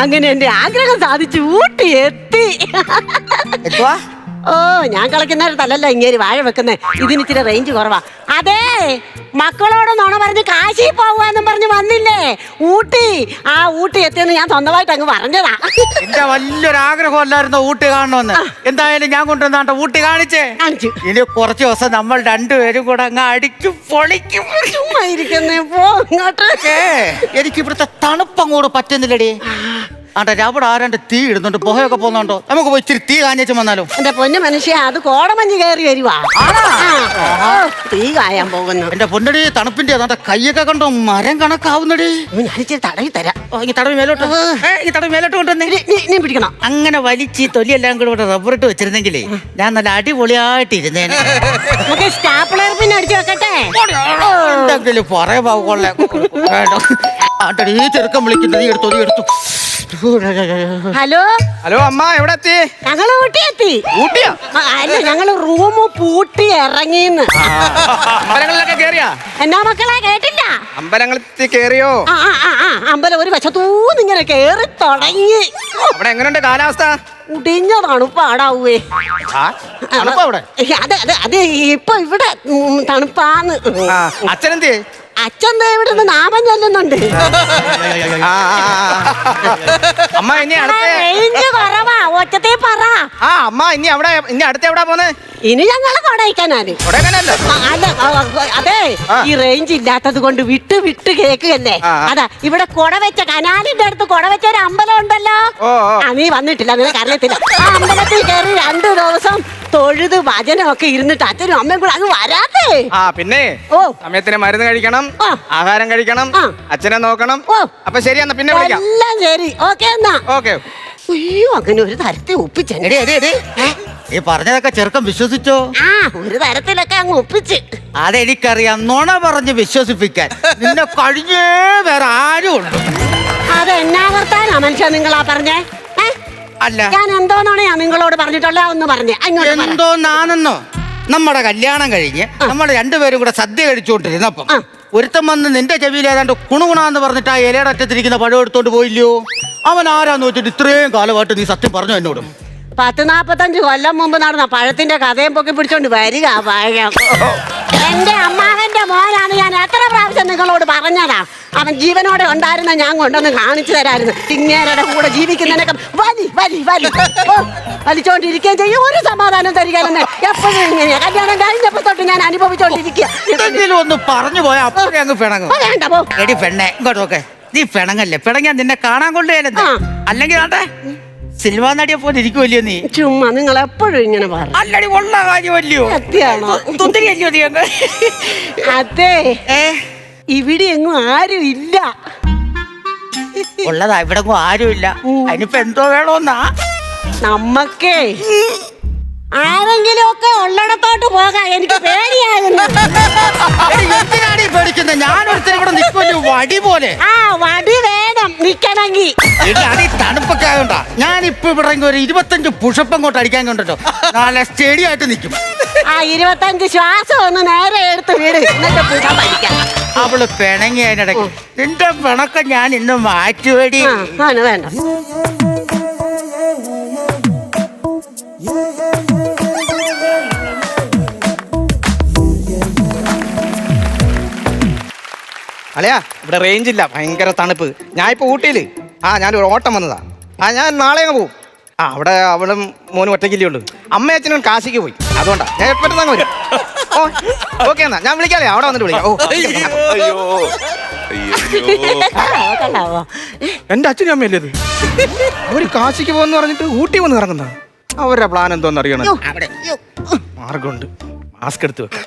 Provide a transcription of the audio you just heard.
അങ്ങനെ എന്റെ ആഗ്രഹം സാധിച്ചു. ഊട്ടി എത്തി. ഓ, ഞാൻ കളിക്കുന്നിടത്തല്ലല്ലോ ഇങ്ങനെ വാഴ വെക്കുന്നേ. ഇതിന് ഇച്ചിരി റേഞ്ച് കുറവാ. അതെ, മക്കളോട് നുണ പറഞ്ഞ് കാശി പോവാന്നും പറഞ്ഞ് വന്നില്ലേ ഊട്ടി. ആ ഊട്ടി എത്തിയെന്ന് ഞാൻ സ്വന്തമായിട്ട് അങ്ങ് പറഞ്ഞതാ. എന്റെ വലിയൊരു ആഗ്രഹമല്ലായിരുന്നു ഊട്ടി കാണണമെന്ന്. എന്തായാലും ഞാൻ കൊണ്ടുവന്നാണ്ട് ഊട്ടി കാണിച്ചു. ഇനി കുറച്ച് ദിവസം നമ്മൾ രണ്ടുപേരും കൂടെ അങ്ങ് അടിക്കും പൊളിക്കും. ചുമ്മാ ഇരിക്കുന്നേ, പോ ഇങ്ങോട്ട്. എനിക്ക് ഇവിടുത്തെ തണുപ്പങ്ങോട്ട് പറ്റുന്നില്ലടി. ആണ്ടെ അവിടെ ആരാണ്ട് തീ ഇടുന്നുണ്ട്, പുകയൊക്കെ പോകുന്നുണ്ടോ? നമുക്ക് പോയി ഇച്ചിരി തീ കാഞ്ഞേച്ച് വന്നാലോ? എന്റെ പൊന്നു മനുഷ്യ, അത് കോടമഞ്ഞ് കയറി വരുവാ. തീ കായാൻ പോകുന്നു. എന്റെ പൊന്നടി തണുപ്പിന്റെ അതാ കൈയൊക്കെ കണ്ടോ മരം കണക്കാവുന്നടി. ഞാനിച്ചിരി തടവി തരാം. തടവി മേലോട്ട്, തടവി മേലോട്ട് കൊണ്ടുവന്നേ. നീ പിടിക്കണം. അങ്ങനെ വലിച്ച് തൊലിയെല്ലാം കൂടെ ഇവിടെ റബ്ബറിട്ട് വെച്ചിരുന്നെങ്കിലേ ഞാൻ നല്ല അടിപൊളിയായിട്ട് ഇരുന്നേനെ. നമുക്ക് സ്റ്റാപ്ലർ പിന്നെ അടിച്ചു വെക്കട്ടെ. എന്തെങ്കിലും പറയാ കൊള്ളേ. ആട്ടടി ഈ ചെറുക്കം വിളിക്കുന്നത്. നീ എടുത്തു. ഹലോ ഹലോ, അമ്മ എവിടെ എത്തി? ഞങ്ങള് ഊട്ടി എത്തി. ഊട്ടിയാ? അല്ല, ഞങ്ങള് റൂം പൂട്ടി ഇറങ്ങിന്ന്. അമ്പലങ്ങളിലൊക്കെ കേറിയാ? എന്നാ മക്കളെ, കേട്ടില്ല? അമ്പലങ്ങളിൽ കേറിയോ? അമ്പലം ഒരു വശത്തൂന്ന് ഇങ്ങനെ കേറി തുടങ്ങി. അവിടെ എങ്ങനെയുണ്ട് കാലാവസ്ഥ? ഉടിഞ്ഞ തണുപ്പാടാവേ. അത് ഇപ്പൊ ഇവിടെ തണുപ്പാന്ന്. അച്ഛനെന്തേ? അച്ഛൻ ഇവിടുന്ന് നാമം ചൊല്ലുന്നുണ്ട്. അമ്മ ഇനി റേഞ്ച് കുറവാ, ഒറ്റത്തെ പറ. അമ്മ ഇനി അടുത്ത് എവിടാ പോന്നെ? ഇനി ഞങ്ങള് കൊടൈക്കനാല്. അല്ല, അതെ, ഈ റേഞ്ച് ഇല്ലാത്തത് കൊണ്ട് വിട്ട് വിട്ട് കേക്കുകയല്ലേ. അതാ ഇവിടെ കൊട വെച്ച കനാലിന്റെ അടുത്ത് കൊട വെച്ച ഒരു അമ്പലം ഉണ്ടല്ലോ. നീ വന്നിട്ടില്ല, നിനക്ക് അറിയത്തില്ല. ആ അമ്പലത്തിൽ കയറി 2 ദിവസം തൊഴുത് ഭജനമൊക്കെ ഇരുന്നിട്ട് അച്ഛനും അമ്മയും കൂടെ അത് വരാതെ. പിന്നെ സമയത്തിന് മരുന്ന് കഴിക്കണം, ആഹാരം കഴിക്കണം, അച്ഛനെ നോക്കണം. അപ്പൊ ശരി, എന്നാ പിന്നെ വിളിക്കാം. എല്ലാം ശരി, ഓക്കെ എന്നാ. ഓക്കെ. അയ്യോ, അങ്ങനെ ഒരു തരത്തിൽ ഒപ്പിച്ചേ. ഈ പറഞ്ഞതൊക്കെ ചെറുക്കം വിശ്വസിച്ചോ? ഒരു തരത്തിലൊക്കെ അങ്ങ് ഒപ്പിച്ച്. അതെനിക്കറിയാം, നുണ പറഞ്ഞ് വിശ്വസിപ്പിക്കാൻ നിന്നെ കഴിഞ്ഞേ വേറെ ആരും ഉണ്ട്. അതെന്നാ വർത്താനാ മനുഷ്യ നിങ്ങളാ പറഞ്ഞേ? അല്ല, ഞാൻ എന്തോന്നാണെയാ നിങ്ങളോട് പറഞ്ഞിട്ടുള്ള ഒന്ന് പറഞ്ഞേ. എന്തോന്നാണെന്നോ? നമ്മുടെ കല്യാണം കഴിഞ്ഞ് നമ്മൾ രണ്ടുപേരും കൂടെ സദ്യ കഴിച്ചുകൊണ്ടിരുന്നപ്പം ഒരുത്തം വന്ന് നിന്റെ ചെവിയിൽ ഏതാണ്ട് കുണുകുണാന്ന് പറഞ്ഞിട്ട് ആ ഇലയുടെ അറ്റത്തിരിക്കുന്ന പഴം എടുത്തോണ്ട് പോയില്ലയോ? അവൻ ആരാന്ന് വെച്ചിട്ട് ഇത്രയും കാലമായിട്ട് നീ സത്യം പറഞ്ഞു എന്നോടും? 40-45 കൊല്ലം മുമ്പ് നടന്ന പഴത്തിന്റെ കഥയും പൊക്കി പിടിച്ചോണ്ട് വരിക പഴം. എന്റെ അമ്മാവന്റെ മോനാണ്. ഞാൻ എത്ര പ്രാവശ്യം നിങ്ങളോട് പറഞ്ഞതാ. അവൻ ജീവനോടെ ഉണ്ടായിരുന്ന ഞാൻ കൊണ്ടൊന്ന് കാണിച്ചു തരായിരുന്നു. ഇങ്ങേരുടെ കൂടെ ജീവിക്കുന്നതിനൊക്കെ വലിച്ചോണ്ടിരിക്കുകയും ചെയ്യും. ഒരു സമാധാനം തരികയെന്ന് എപ്പോഴും ഇങ്ങനെയാ. കല്യാണം കഴിഞ്ഞപ്പോ തൊട്ട് ഞാൻ അനുഭവിച്ചോണ്ടിരിക്കുക. ഒന്ന് പറഞ്ഞു പോയാ അപ്പോഴേ അങ്ങ് പിണങ്ങും. എടി പെണ്ണെ, ഇങ്ങോട്ടൊക്കെ നീ പിണങ്ങല്ലേ. പിണങ്ങാൻ നിന്നെ കാണാൻ കൊണ്ടുപോയാലെന്താ? അല്ലെങ്കിൽ ആട്ടെ സിനിമ നടിയെ പോലെ ഇരിക്കുമല്ലോ നീ. ചുമ്മാ നിങ്ങൾ എപ്പോഴും ഇങ്ങനെ പറഞ്ഞു. അല്ലടി, ഉള്ള കാര്യമല്ലയോ? അതെ, ഇവിടെ എങ്ങും ആരും ഇല്ല. ഉള്ളതാ, ഇവിടെ ആരുമില്ല. അതിനിപ്പോ എന്തോ വേണോന്നാ? നമ്മക്കേ ആരെങ്കിലും ഒക്കെ ഉള്ളിടത്തോട്ട് പോകാൻ എനിക്ക് പേടിയാകുന്നു. പേടിക്കുന്നത് ഞാനൊരുത്തരും കൂടെ നിൽക്കുമല്ലോ വടി പോലെ. വടി വേണം നിക്കണമെങ്കിൽ. തണുപ്പൊക്കെ ആയോണ്ടാ ഞാനിപ്പോ ഇവിടെ ഒരു 25 പുഷപ്പ് അങ്ങോട്ട് അടിക്കാൻ കൊണ്ടോ നല്ല സ്റ്റഡി ആയിട്ട് നിൽക്കും. 25 ശ്വാസം ഒന്ന് നേരെ എടുത്ത് വീട്, എന്നിട്ട് പുഷപ്പ് അടിക്കാം. അവള് പിണങ്ങി അതിനിടയ്ക്ക് നിന്റെ പിണക്കം ഞാൻ ഇന്ന് മാറ്റുവേടി. വേണ്ട. അല്ലയാ, ഇവിടെ റേഞ്ച് ഇല്ല, ഭയങ്കര തണുപ്പ്. ഞാൻ ഇപ്പൊ ഊട്ടിയില്. ഞാനൊരു ഓട്ടം വന്നതാ. ഞാൻ നാളെ അങ്ങ് പോകും. അവിടെ അവളും മോനും ഒറ്റയ്ക്കില്ലേ ഉള്ളൂ. അമ്മ അച്ഛനും കാശിക്ക് പോയി. അതുകൊണ്ടാ ഞാൻ എപ്പോഴും അങ്ങ് വരും. ഓക്കെ എന്നാ ഞാൻ വിളിക്കാല്ലേ, അവിടെ വന്നിട്ട് വിളിക്കാം. എന്റെ അച്ഛനും അമ്മയല്ലേ ഇത്? അവര് കാശിക്ക് പോകുന്ന പറഞ്ഞിട്ട് ഊട്ടി വന്ന് ഇറങ്ങുന്ന. അവരുടെ പ്ലാൻ എന്തോന്ന് അറിയണം. മാർഗമുണ്ട്, മാസ്ക് എടുത്ത് വെക്കാം.